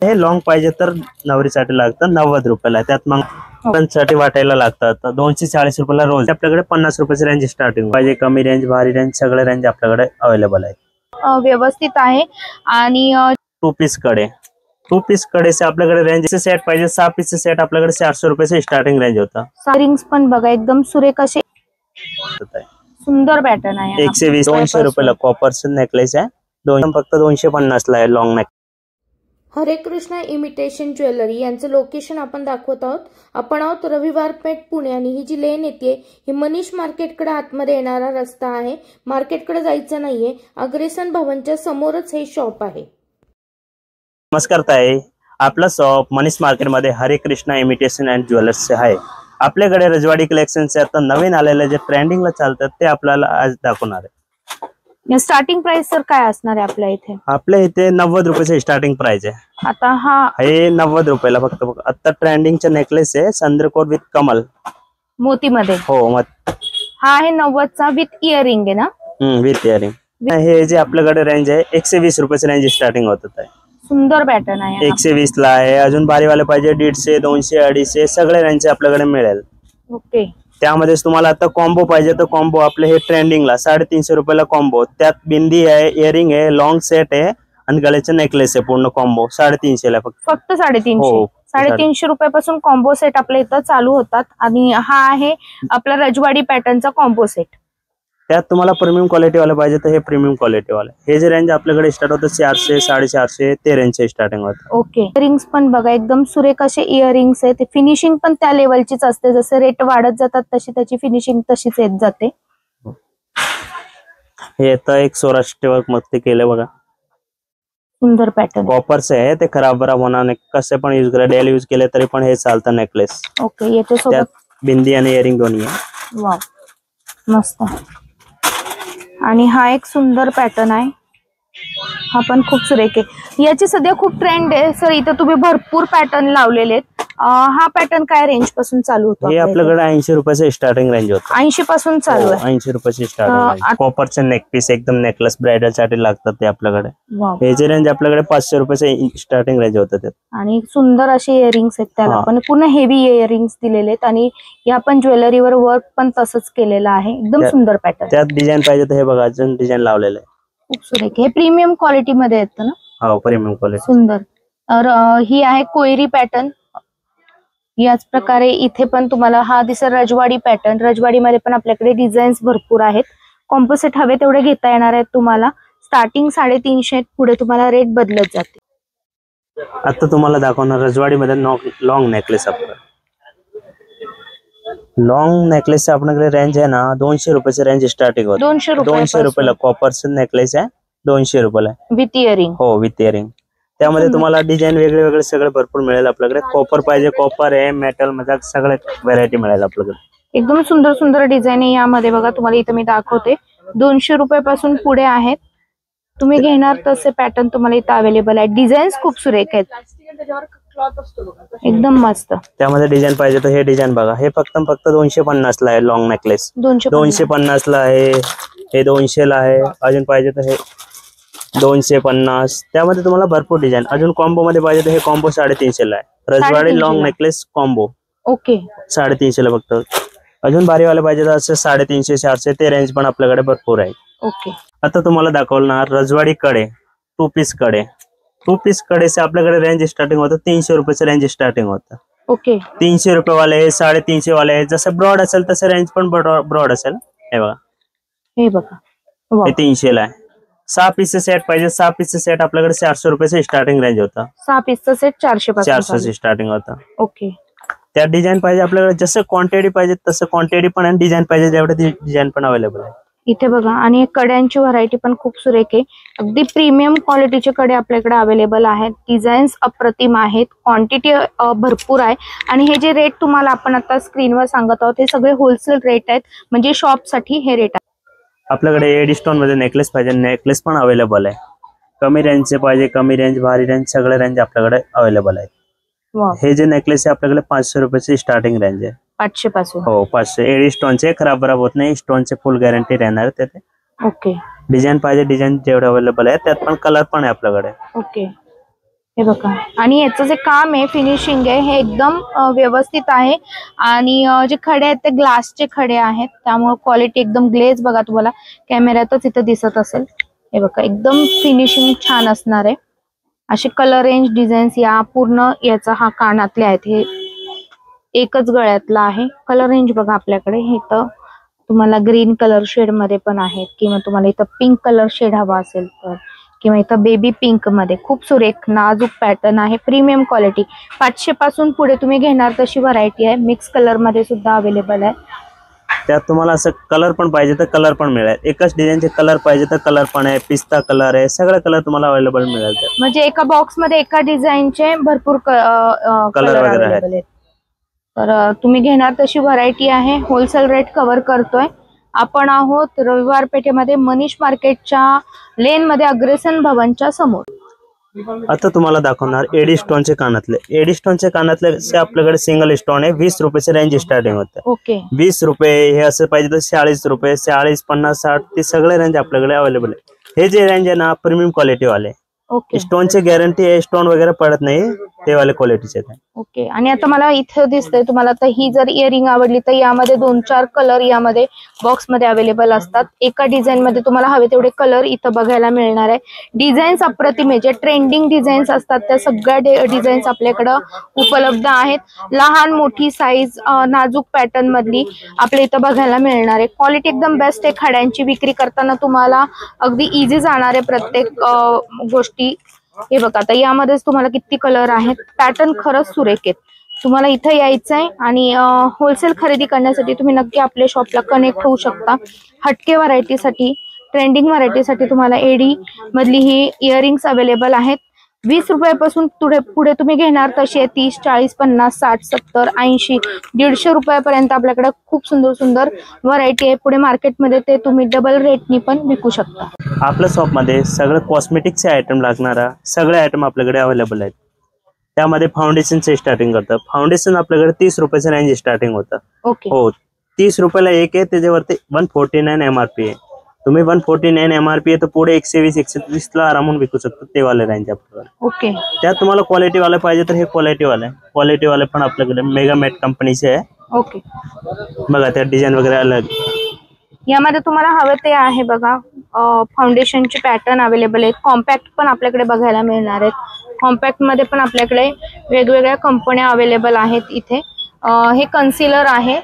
हे लॉंग पाहिजे तर नवरीसाठी लागतं 90 रुपयाला, त्यात मग पण साठी वाटायला लागतात 240 रुपयाला रोज. आपल्याकडे 50 रुपयाची रेंज स्टार्टिंग पाहिजे, कमी रेंज भारी रेंज सगळे रेंज आपल्याकडे अवेलेबल आहे. व्यवस्थित आहे. आणि 2 पीस कडे से आपल्याकडे रेंज सेट पाहिजे 6 पीस सेट आपल्याकडे 400 रुपये स्टार्टिंग रेंज होता. रिंग्स पण बघा एकदम सुरेख असे सुंदर पॅटर्न आहे. 120 200 रुपयाला कॉपरचं नेकलेस आहे, फक्त 250 ला आहे लॉंग नेक. हरे कृष्णा इमिटेशन ज्वेलरी यांचं लोकेशन आपण दाखवत आहोत. आपण आहोत रविवार पेठ पुणे आणि ही जी लेन येते ही मनीष मार्केटकडे आतमध्ये येणारा रस्ता आहे. मार्केटकडे जायचं नाहीये, अग्रेसन भवनच्या समोरच हे शॉप आहे. नमस्कार ताई, आपलं शॉप मनीष मार्केटमध्ये हरे कृष्णा इमिटेशन अँड ज्वेलर्स आहे. आपल्याकडे रजवाडी कलेक्शनचे आता नवीन आलेले जे ट्रेंडिंगला चालतात ते आपल्याला आज दाखवणार आहे. स्टार्टिंग प्राइस सर काय असणार आहे आपल्या इथे? आपल्या इथे 90 रुपयाचे स्टार्टिंग प्राइस आहे. आता हा हे 90 रुपयाला फक्त. आता ट्रेंडिंगचे नेकलेस आहे चंद्रकोर विथ कमल मोतीमध्ये. हो हा आहे 90चा विथ इयरिंग आहे ना? With earring. हे जे आपल्याकडे रेंज आहे 120 रुपयाची रेंज स्टार्टिंग होत आहे. सुंदर पॅटर्न आहे. 120 ला आहे. अजून भारीवाले पाहिजे 150 200 250 सगळे रेंज आपल्याकडे मिळेल. ओके. त्यामध्ये तुम्हाला आता कॉम्बो पाहिजे तर कॉम्बो आपले हे ट्रेंडिंगला 350 रुपयाला कॉम्बो. त्यात बिंदी आहे, इयरिंग आहे, लॉंग सेट आहे आणि गळ्याचे नेकलेस आहे. पूर्ण कॉम्बो 350 ला फक्त 350. 350 रुपयापासून कॉम्बो सेट आपल्या इथं चालू होतात. आणि हा आहे आपला रजवाडी पॅटर्नचा कॉम्बो सेट. त्यात तुम्हाला प्रीमियम क्वालिटी वाला पाहिजे तर हे प्रीमियम क्वालिटी वाला. हे जे रेंज आपल्याकडे स्टार्ट होतं 400 450 ते रेंजचे स्टार्टिंग होतं. ओके. इयरिंग्स पण बघा एकदम सुरेख असे इयरिंग्स आहेत. फिनिशिंग पण त्या लेवलचीच असते, जसे रेट वाढत जातात तशी त्याची फिनिशिंग तशीच येत जाते. हे आता एक सौराष्ट्र वर्क मध्ये केलं बघा, सुंदर पॅटर्न. कॉपरचे आहे, ते खराब बराब होणार नाही, कसे पण यूज करा, डेली यूज केले तरी पण हे चालतं नेकलेस. ओके. याच्यासोबत बिंदी आणि इयरिंग दोन्ही आहे. वाव मस्त. आणि हा एक सुंदर पॅटर्न आहे, हा पण खूप सुरेख आहे. याची सध्या खूप ट्रेंड आहे सर. इथं तुम्ही भरपूर पॅटर्न लावलेले आहेत. हा पॅटर्न काय रेंज पासून चालू होतो? हे आपल्याकडे 80 रुपयाचे स्टार्टिंग रेंज होतं. 80 पासून चालू आहे. 80 रुपयाची स्टार्टिंग. कॉपरचे नेक पीस एकदम नेकलेस ब्राइडल साठी लागतात ते आपल्याकडे. हे जे रेंज आपल्याकडे 500 रुपयाचे स्टार्टिंग रेंज होतं. आणि सुंदर असे इयरिंग्स आहेत, त्याला पण पूर्ण हेवी इयरिंग्स दिलेले आहेत. आणि या पण ज्वेलरीवर वर्क पण तसंच केलेलं आहे. एकदम सुंदर पॅटर्न. त्यात डिझाईन पाहिजे तर हे बघा, अजून डिझाईन लावलेलं आहे. खूप सुरेख. हे प्रीमियम क्वालिटी मध्ये येतं ना? हो, प्रीमियम क्वालिटी. सुंदर. तर ही आहे कोयरी पॅटर्न. याच प्रकारे इथे पण तुम्हाला हा दिसेल रजवाडी पॅटर्न. रजवाडी मध्ये पण आपल्याकडे डिझाईन्स भरपूर आहेत. कॉम्पोजिट हवे तेवढे घेता येणार आहेत तुम्हाला. स्टार्टिंग 350 पुढे तुम्हाला रेट बदलत जाते. आता तुम्हाला दाखवणार रजवाडी मध्ये लॉंग नेकलेस. आपल्याकडे लॉंग नेकलेस आपल्याकडे रेंज आहे ना 200 रुपयाची रेंज स्टार्टिंग होते. 200 रुपयाला कॉपरचं नेकलेस आहे, 200 रुपयाला विथ इयरिंग. हो, विथ इयरिंग. त्यामध्ये तुम्हाला डिझाईन वेगळे वेगळे सगळे भरपूर मिळेल आपल्याकडे. कॉपर पाहिजे कॉपर आहे, मेटल मध्ये सगळे व्हरायटी मिळेल आपल्याकडे. एकदम सुंदर सुंदर डिझाईन आहे यामध्ये. बघा तुम्हाला इथं मी दाखवते 200 रुपयापासून पुढे आहेत. तुम्ही घेणार तसे पॅटर्न तुम्हाला इथं अवेलेबल आहे. डिझाईन्स खूप सुरेख आहेत, एकदम मस्त. त्यामध्ये डिझाईन पाहिजे तर हे डिझाईन बघा. हे फक्त 250 ला आहे लॉंग नेकलेस. 250 ला आहे. हे 200 ला आहे. अजून पाहिजे तर हे 250. त्यामध्ये तुम्हाला भरपूर डिझाईन. अजून कॉम्बो मध्ये पाहिजे तर हे कॉम्बो 350 ला आहे. रजवाडी लॉंग नेकलेस कॉम्बो. ओके. 350 ला फक्त. अजून भारीवाले पाहिजे तर असे 350 400 ते रेंज पण आपल्याकडे भरपूर आहे. ओके. आता तुम्हाला दाखवणार रजवाडी कडे 2 पीस कडे. 2 पीस कडे से आपल्याकडे रेंज स्टार्टिंग होतं 300 रुपयाचं रेंज स्टार्टिंग होतं. ओके. 300 रुपये वाले, 350 वाले, जसं ब्रॉड असेल तसं रेंज पण ब्रॉड असेल. हे बघा, हे बघा, हे 300 ला आहे. 6 पीस सेट पाहिजे. 6 पीस सेट आपल्याकडे 400 रुपयाचं स्टार्टिंग रेंज होता. 6 पीसचा सेट 400 स्टार्टिंग होता. ओके. त्या डिझाईन पाहिजे आपल्याकडे, जसं क्वांटिटी पाहिजे तसं क्वांटिटी पण आणि डिझाईन पाहिजे जेवढे डिझाईन पण अवेलेबल आहे. इथे बघा. आणि कड्यांची व्हरायटी पण खूप सुरेख आहे. अगदी प्रीमियम क्वालिटीचे कडे आपल्याकडे अवेलेबल आहेत. डिझाईन्स अप्रतिम आहेत, क्वांटिटी भरपूर आहे. आणि हे जे रेट तुम्हाला आपण आता स्क्रीनवर सांगत आहोत हे सगळे होलसेल रेट आहेत, म्हणजे शॉप साठी हे रेट आहे. आपल्याकडे एडी स्टोन मध्ये नेकलेस पाहिजे, नेकलेस पण अवेलेबल आहे. कमी रेंजचे पाहिजे, कमी रेंज भारी रेंज सगळे रेंज आपल्याकडे अवेलेबल आहे. हे जे नेकलेस आहे आपल्याकडे 500 रुपयाची स्टार्टिंग रेंज आहे. 500 पासून. हो, 500. एडी स्टोनचे खराब बराब होत नाही, स्टोनचे फुल गॅरंटी राहणार त्याचे. ओके. डिझाईन पाहिजे डिझाईन जेवढे अवेलेबल आहे, त्यात पण कलर पण आहे आपल्याकडे. ओके. हे बघा, आणि याचं जे काम आहे, फिनिशिंग आहे, हे एकदम व्यवस्थित आहे. आणि जे खडे आहेत ते ग्लासचे खडे आहेत, त्यामुळे क्वालिटी एकदम ग्लेज बघा, तुम्हाला कॅमेऱ्यातच इथं दिसत असेल. हे बघा, एकदम फिनिशिंग छान असणार आहे. असे कलर रेंज डिझाईन्स या पूर्ण याचा हा कानातले आहेत. हे एकच गळ्यातला आहे. कलर रेंज बघा आपल्याकडे, हे तर तुम्हाला ग्रीन कलर शेड मध्ये पण आहेत, किंवा तुम्हाला इथं पिंक कलर शेड हवा असेल तर, किंवा इथं बेबी पिंक मध्ये खूप सुरेख नाजूक पॅटर्न आहे. Premium quality. 500 पासून पुढे तुम्ही घेणार तशी व्हरायटी आहे. मिक्स कलर मध्ये सुद्धा अवेलेबल आहे. त्यात तुम्हाला असं कलर पण पाहिजे तर कलर पण मिळेल. एकच डिझाईनचे कलर पाहिजे तर कलर पण आहे. पिस्ता कलर आहे. सगळे कलर तुम्हाला अवेलेबल मिळेल. म्हणजे एका बॉक्स मध्ये एका डिझाईनचे भरपूर कलर वगैरे अवेलेबल आहेत. तर तुम्ही घेणार तशी व्हरायटी आहे. होलसेल रेट कव्हर करतोय. आपण आहोत रविवार पेठेमध्ये मनीष मार्केटच्या लेन मध्ये अग्रेसन भवनच्या समोर. आता तुम्हाला दाखवणार एडी स्टोनचे कानातले. एडी स्टोनचे कानातले आपल्याकडे सिंगल स्टोन आहे. 20 रुपयाचे रेंज स्टार्टिंग होते. ओके. 20 रुपये हे असं पाहिजे तर 40 रुपये, 40, 50, 60 ते सगळे रेंज आपल्याकडे अवेलेबल आहे. हे जे रेंज आहे ना, प्रीमियम क्वालिटी वाले. ओके. स्टोनची गॅरंटी आहे. स्टोन वगैरे पडत नाही, ते वाले क्वालिटीचे. ओके. आणि आता मला इथं दिसतंय तुम्हाला, तर ही जर इयरिंग आवडली तर यामध्ये 2-4 कलर यामध्ये बॉक्स मध्ये अवेलेबल असतात. एका डिझाईन मध्ये तुम्हाला हवे तेवढे कलर इथं बघायला मिळणार आहे. डिझाईन्स अप्रतिम आहे. जे ट्रेंडिंग डिझाईन्स असतात त्या सगळ्या डिझाईन्स आपल्याकडं उपलब्ध आहेत. लहान मोठी साईज नाजूक पॅटर्न मधली आपल्या इथं बघायला मिळणार आहे. क्वालिटी एकदम बेस्ट आहे. खड्यांची विक्री करताना तुम्हाला अगदी इझी जाणार आहे प्रत्येक गोष्टी. हे बघा, आता यामध्येच तुम्हाला किती कलर आहेत. पॅटर्न खरंच सुरेख आहेत. तुम्हाला इथं यायचंय आणि होलसेल खरेदी करण्यासाठी तुम्ही नक्की आपल्या शॉपला कनेक्ट होऊ शकता. हटके व्हरायटीसाठी, ट्रेंडिंग व्हरायटीसाठी तुम्हाला एडी मधली ही इयरिंग्स अवेलेबल आहेत. 20 रुपयापासून पुढे तुम्ही घेणार तशी आहे 30, 40, 50, 60, 70, 80, 150 रुपयापर्यंत आपल्याकडे खूप सुंदर सुंदर व्हरायटी आहे. पुढे मार्केटमध्ये ते तुम्ही डबल रेटनी पण विकू शकता. आपल्या शॉपमध्ये सगळं कॉस्मेटिक्सचे आयटम लागणारा सगळे आयटम आपल्याकडे अवेलेबल आहेत. त्यामध्ये फाउंडेशनचे स्टार्टिंग करतं. फाउंडेशन आपल्याकडे 30 रुपयाचं रेंज स्टार्टिंग होतं. ओके. हो, 30 रुपयाला एक आहे. त्याच्यावरती 149 MRP आहे. तुम्ही 149 MRP आहे तर पुढे 120-130 ला आरामून विकू शकतो. ते वाले रेंज आपल्याकडे. ओके. त्यात तुम्हाला क्वालिटी वाले पाहिजे तर हे क्वालिटी वाले पण आपल्याकडे मेगा मॅट कंपनीचे आहे. ओके. बघा, त्या डिझाईन वगैरे अलग. यामध्ये तुम्हाला हवं ते आहे बघा. फाउंडेशनचे पॅटर्न अवेलेबल आहेत. कॉम्पॅक्ट पण आपल्याकडे बघायला मिळणार आहेत. कॉम्पॅक्ट मध्ये पण आपल्याकडे वेगवेगळ्या कंपन्या अवेलेबल आहेत. इथे हे कन्सिलर आहे.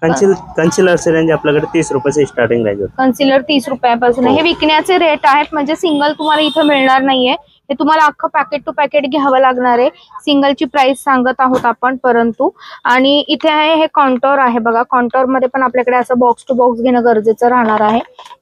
कन्सिलरचे रेंज आपल्याकडे 30 रुपयाचे स्टार्टिंग रेंज. कन्सिलर 30 रुपयापासून. हे विकण्याचे रेट आहेत, म्हणजे सिंगल तुम्हाला इथं मिळणार नाहीये. हे तुम्हाला अख्खं पॅकेट टू पॅकेट घ्यावं लागणार आहे. सिंगलची प्राइस सांगत आहोत आपण परंतु. आणि इथे आहे हे काउंटर आहे बघा. काउंटर मध्ये पण आपल्याकडे असं बॉक्स टू बॉक्स घेणं गरजेचं राहणार आहे.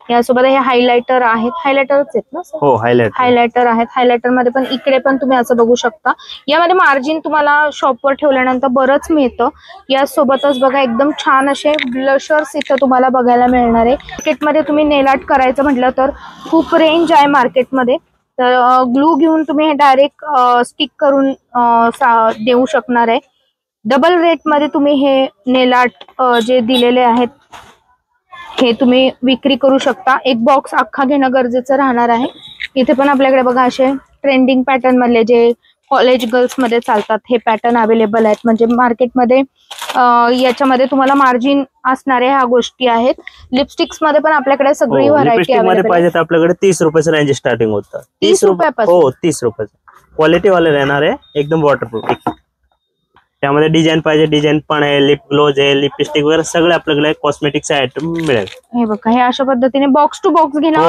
यासोबत हे हायलायटर आहेत. हायलायटरच आहेत ना? हो, हायलायटर आहेत. हायलायटर मध्ये पण इकडे पण तुम्ही असं बघू शकता. यामध्ये मार्जिन तुम्हाला शॉपवर ठेवल्यानंतर बरंच मिळतं. यासोबतच बघा एकदम छान असे ब्लशर्स इथं तुम्हाला बघायला मिळणार आहे. मार्केटमध्ये तुम्ही नेल आर्ट करायचं म्हटलं तर खूप रेंज आहे मार्केटमध्ये. तर ग्लू घेऊन तुम्ही हे डायरेक्ट स्टिक करून देऊ शकणार आहे. डबल रेट मध्ये तुम्ही हे नेल आर्ट जे दिलेले आहेत हे तुम्ही विक्री करू शकता. एक बॉक्स अख्खा घेणं गरजेचं राहणार आहे. इथे पण आपल्याकडे बघा असे ट्रेंडिंग पॅटर्न मधले जे कॉलेज गर्ल्स मध्ये चालतात हे पॅटर्न अवेलेबल आहेत. म्हणजे मार्केटमध्ये याच्यामध्ये तुम्हाला मार्जिन असणारे ह्या गोष्टी आहेत. लिपस्टिक्स मध्ये पण आपल्याकडे सगळी व्हरायटी मध्ये पाहिजे तर आपल्याकडे 30 रुपयाचं रेंज स्टार्टिंग होतं. 30 रुपयापासून. हो, 30 रुपयाचं. क्वालिटी वाले राहणार आहे. एकदम वॉटरप्रूफ. त्यामध्ये डिझाईन पाहिजे डिझाईन पण आहे. लिप ग्लोज आहे, लिपस्टिक वगैरे सगळे आपल्याकडे कॉस्मेटिक्सचे आयटम मिळेल. हे बघा, हे अशा पद्धतीने बॉक्स टू बॉक्स घेणं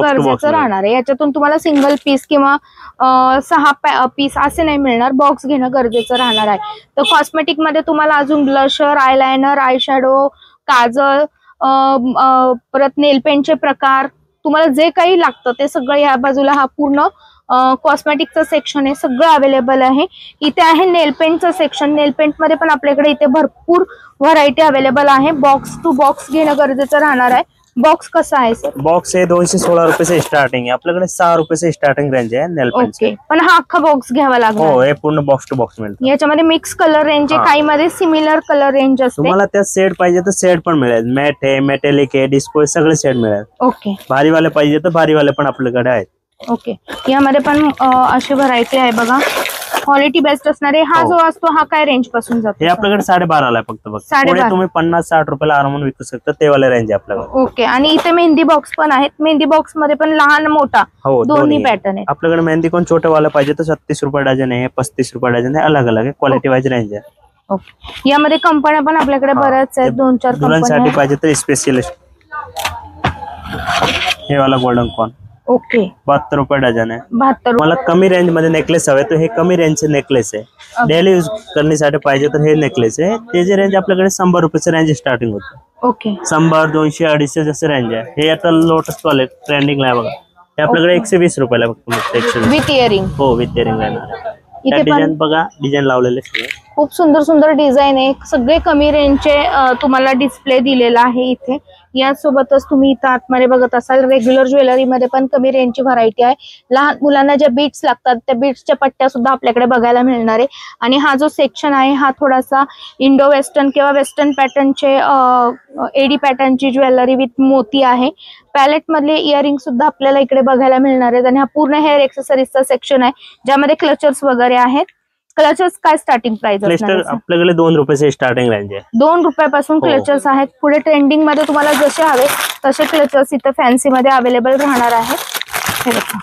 गरजेचं राहणार आहे. याच्यातून तुम्हाला सिंगल पीस किंवा 6 पीस असे नाही मिळणार. बॉक्स घेणं गरजेचं राहणार आहे. तर कॉस्मेटिक मध्ये तुम्हाला अजून ब्लशर, आयलायनर, आय शॅडो, काजळ, परत नेल पेंटचे प्रकार, तुम्हाला जे काही लागतं ते सगळं या बाजूला हा पूर्ण कॉस्मेटिकचं सेक्शन आहे. सगळं अवेलेबल आहे. इथे आहे नेल पेंटचं सेक्शन. नेल पेंट मध्ये पण आपल्याकडे इथे भरपूर व्हरायटी अवेलेबल आहे. बॉक्स टू बॉक्स घेणं गरजेचं राहणार आहे. बॉक्स कसा आहे सर? बॉक्स हे 216 रुपयाचे स्टार्टिंग आहे. आपल्याकडे 6 रुपयाचे स्टार्टिंग रेंज आहे नेल पेंट. ओके. पण हा अख्खा बॉक्स घ्यावा लागणार. हो, हे पूर्ण बॉक्स टू बॉक्स मिळतं. याच्यामध्ये मिक्स कलर रेंज आहे. काही मध्ये सिमिलर कलर रेंज असते. तुम्हाला त्यात सेट पाहिजे तर सेट पण मिळेल. मॅट आहे, मेटॅलिक आहे, डिस्को सगळे सेट मिळेल. ओके. भारीवाले पाहिजे तर भारीवाले पण आपल्याकडे आहेत. ओके, यामध्ये पण अशी व्हरायटी आहे बघा, क्वालिटी बेस्ट असणारे. हा जो असतो हा काय रेंज पासून जातो? हे आपल्याकडे 12.5 ला फक्त बघ. 12.5 तुम्ही 50-60 रुपयाला आरामात विकू शकता, ते वाले रेंज आहे आपल्याकडे. ओके, आणि इथे मेहंदी बॉक्स पण आहेत. मेहंदी बॉक्स मध्ये पण लहान मोठा दोन्ही पॅटर्न आहे आपल्याकडे. मेहंदी कोण छोटे वाला पाहिजे तर 36 रुपये डझन आहे, 35 रुपये डझन आहे, अलग अलग आहे, क्वालिटी वाईज रेंज आहे. ओके, यामध्ये कंपन्या पण आपल्याकडे बऱ्याच आहेत, 2-4 दुल्हनसाठी पाहिजे तर स्पेशलिस्ट हे वाला गोल्डन कॉन. ओके, 72 रुपये डझन आहे. 72. मला कमी रेंज मध्ये नेकलेस हवे तर हे कमी रेंजचे नेकलेस आहे. डेली यूज करण्यासाठी पाहिजे तर हे नेकलेस आहे. त्याची रेंज आपल्याकडे 100 रुपयाची रेंज स्टार्टिंग होते. ओके, 100, 200, 250 जसे रेंज आहे. हे आता लोटस वाले ट्रेंडिंगला आहे बघा. हे आपल्याकडे 120 रुपयाला फक्त 120. With earring. हो, विथ इयरिंग आहे. इथे डिझाईन बघा, डिझाईन लावलेले सगळे खूप सुंदर सुंदर डिझाईन आहे. सगळे कमी रेंजचे तुम्हाला डिस्प्ले दिलेला आहे इथे. यासोबतच तुम्ही इथं आतमध्ये बघत असाल रेग्युलर ज्वेलरी मध्ये पण कमी रेंजची व्हरायटी आहे. लहान मुलांना ज्या बीट्स लागतात त्या बीट्सच्या पट्ट्या सुद्धा आपल्याकडे बघायला मिळणार आहे. आणि हा जो सेक्शन आहे हा थोडासा इंडो वेस्टर्न किंवा वेस्टर्न पॅटर्नचे एडी पॅटर्नची ज्वेलरी विथ मोती आहे. पॅलेट मधले इयरिंग सुद्धा आपल्याला इकडे बघायला मिळणार आहेत. आणि हा पूर्ण हेअर एक्सेसरीजचा सेक्शन आहे ज्यामध्ये क्लचर्स वगैरे आहेत. क्लचर्स काय स्टार्टिंग प्राइस असणार? आपल्याकडे 2 रुपयाचे स्टार्टिंग रेंज आहे. 2 रुपयापासून क्लचर्स आहेत. पुढे ट्रेंडिंग मध्ये तुम्हाला जसे हवे तसे क्लचर्स इथं फॅन्सी मध्ये अवेलेबल राहणार आहेत. हे बघा,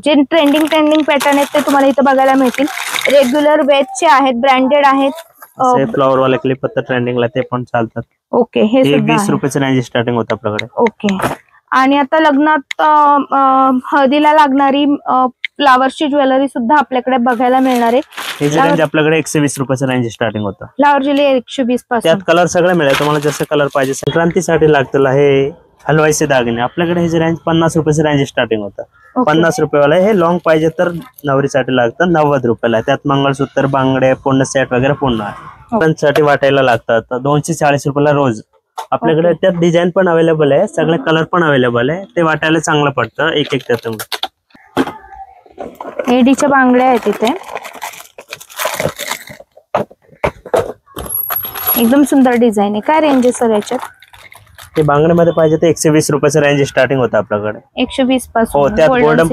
जे ट्रेंडिंग पॅटर्न आहेत ते तुम्हाला इथं बघायला मिळतील. रेग्युलर वेजचे आहेत, ब्रँडेड आहेत. फ्लॉवर वाले क्लिप आता ट्रेंडिंगला ते पण चालतात. ओके, हे 20 रुपयाचे रेंज स्टार्टिंग होतं आपल्याकडे. ओके, आणि आता लग्नात हळदीला लागणारी फ्लावरची ज्वेलरी सुद्धा आपल्याकडे बघायला मिळणार आहे. त्याची रेंज आपल्याकडे 120 रुपयाचं रेंज स्टार्टिंग होतं. फ्लावर ज्वेलरी 120 पासून. त्यात कलर सगळे मिळेल तुम्हाला, जसं कलर पाहिजे. संक्रांतीसाठी लागतील हे हलवाईचे दागिने आपल्याकडे. ह्याची रेंज 50 रुपयाची रेंज स्टार्टिंग होतं. 50 रुपयेवाला हे लॉंग पाहिजे तर नवरीसाठी लागतं 90 रुपयाला. त्यात मंगळसूत्र, बांगडे, पूर्ण सेट वगैरे पूर्ण आहे. पण साठी वाटायला लागतात 240 रुपयाला रोज. आपल्याकडे त्यात डिझाईन पण अवेलेबल आहे, सगळे कलर पण अवेलेबल आहे. ते वाटायला चांगलं पडतं एक एक त्यातून. एडीच्या बांगड्या आहेत इथे, एकदम सुंदर डिझाईन आहे. काय रेंज आहे सर याच्यात? ते बांगड्यामध्ये पाहिजे तर 120 रुपयाचं रेंज स्टार्टिंग होतं आपल्याकडे. 120 पासून. हो, त्यात गोल्डन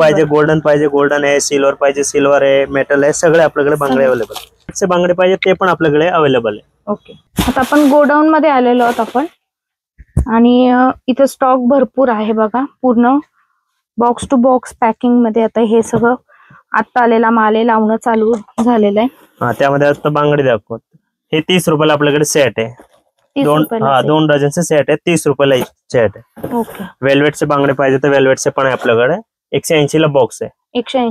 पाहिजे गोल्डन आहे, सिल्वर पाहिजे सिल्वर आहे, मेटल आहे, सगळे आपल्याकडे बांगडे अवेलेबल. बांगडे पाहिजे ते पण आपल्याकडे अवेलेबल आहे. ओके, आता आपण गोडाऊन मध्ये आलेलो आहोत आपण. आणि इथे स्टॉक भरपूर आहे बघा. पूर्ण बॉक्स टू बॉक्स पॅकिंग मध्ये आता हे सगळं आता आलेला माल लावणं चालू झालेलं आहे. त्यामध्ये आता बांगडे दाखवत. हे 30 रुपयाला आपल्याकडे सेट आहे. 2 डझनचे सेट आहे. 30 रुपयाला सेट आहे. ओके, वेल्वेटचे बांगडे पाहिजे तर वेल्वेटचे पण आहे आपल्याकडे. 180 ला बॉक्स आहे.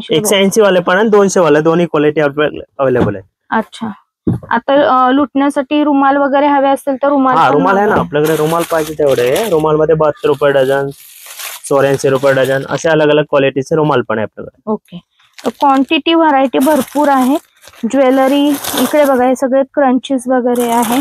180 वाले पण आहे, 200 वाले, दोन्ही क्वालिटी अवेलेबल आहे. अच्छा, आता लुटण्यासाठी रुमाल वगैरे हवे असतील तर रुमाल आहे ना आपल्याकडे. रुमाल पाहिजे तेवढे. रुमाल मध्ये 72 रुपये डझन, 84 रुपये डझन असे अलग अलग क्वालिटीचे रुमाल पण आहे आपल्याकडे. ओके, क्वांटिटी व्हरायटी भरपूर आहे. ज्वेलरी इकडे बघा, हे सगळे क्रंचीज वगैरे आहे.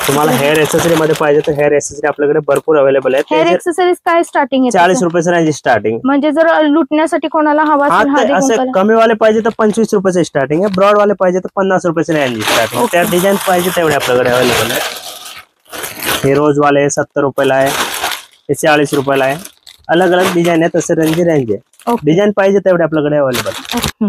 तुम्हाला हेअर एक्सेसरी मध्ये पाहिजे तर हेअर एक्सेसरी आपल्याकडे भरपूर अवेलेबल आहे. हेअर एक्सेसरीज काय स्टार्टिंग आहे? 40 रुपयाचं रेंज स्टार्टिंग. म्हणजे जर लुटण्यासाठी कोणाला हवा असेल, असं कमी वाले पाहिजे तर 25 रुपयाचं स्टार्टिंग आहे. ब्रॉड वाले पाहिजे तर 50 रुपयाचं रेंज स्टार्टिंग. त्या डिझाईन पाहिजे तेवढे आपल्याकडे अवेलेबल आहे. हे रोज वाले 70 रुपयाला आहे, हे 40 रुपयाला आहे. अलग अलग डिझाईन आहे, तसं रेंज आहे. डिझाईन पाहिजे तेवढे आपल्याकडे अवेलेबल.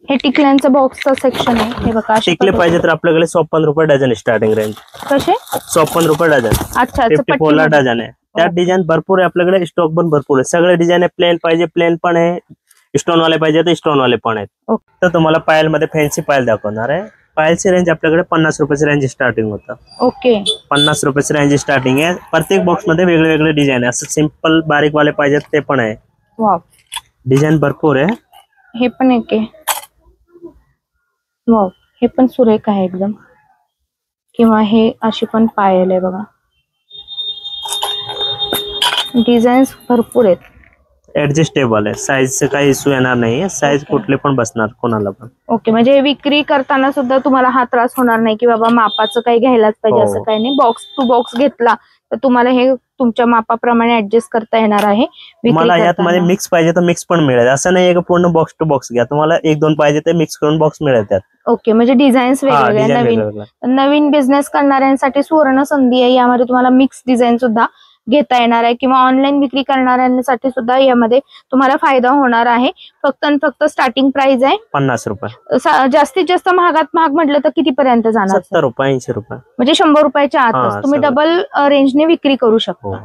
हे टिकल्यांचं बॉक्सचं सेक्शन आहे. हे बघा, टिकले पाहिजे तर आपल्याकडे 54 रुपये डझन स्टार्टिंग रेंज. कसे? 54 रुपये डझन. अच्छा, 54 डझन आहे. त्यात डिझाईन भरपूर आहे आपल्याकडे. स्टॉक पण भरपूर आहे. सगळे डिझाईन आहे. प्लेन पाहिजे प्लेन पण आहे, स्टोन वाले पाहिजे तर स्टोन वाले पण आहेत. तर तुम्हाला पायल मध्ये फॅन्सी पायल दाखवणार आहे. पायलची रेंज आपल्याकडे 50 रुपयाची रेंज स्टार्टिंग होतं. ओके, 50 रुपयाची रेंज स्टार्टिंग आहे. प्रत्येक बॉक्स मध्ये वेगळे वेगळे डिझाईन आहे. असं सिंपल बारीक वाले पाहिजे ते पण आहे. वाव, डिझाईन भरपूर आहे. हे पण एक आहे. वाव, हे पण सुरेख आहे एकदम. किंवा हे अशी पण पायल आहे बघा. डिझाईन्स भरपूर आहेत. ऍडजस्टेबल आहे. साईजचं काही इश्यू येणार नाही. साईज कुठले पण बसणार कोणाला पण. ओके, म्हणजे विक्री करताना सुद्धा तुम्हाला हा त्रास होणार नाही की बाबा मापाचं काही घ्यायलाच पाहिजे असं काही नाही. बॉक्स टू बॉक्स घेतला तर तुम्हाला हे तुमच्या मापाप्रमाणे ऍडजस्ट करता येणार आहे. तुम्हाला यात मिक्स पाहिजे तर मिक्स पण मिळेल. असं नाही की पूर्ण बॉक्स टू बॉक्स घ्या. तुम्हाला 1-2 पाहिजे तर मिक्स करून बॉक्स मिळेल त्यात. ओके, म्हणजे डिझाईन्स वेगवेगळे. नवीन बिझनेस करणाऱ्यांसाठी सुवर्ण संधी आहे. यामध्ये तुम्हाला मिक्स डिझाईन सुद्धा घेता येणार आहे किंवा ऑनलाईन विक्री करणाऱ्यांसाठी सुद्धा यामध्ये तुम्हाला फायदा होणार आहे. फक्त आणि फक्त स्टार्टिंग प्राइस आहे 50 रुपये. जास्तीत जास्त महागात महाग म्हटलं तर कितीपर्यंत जाणार? 70 रुपये 80 रुपये. म्हणजे 100 रुपयाच्या आतच तुम्ही सगळं. डबल रेंजने विक्री करू शकता.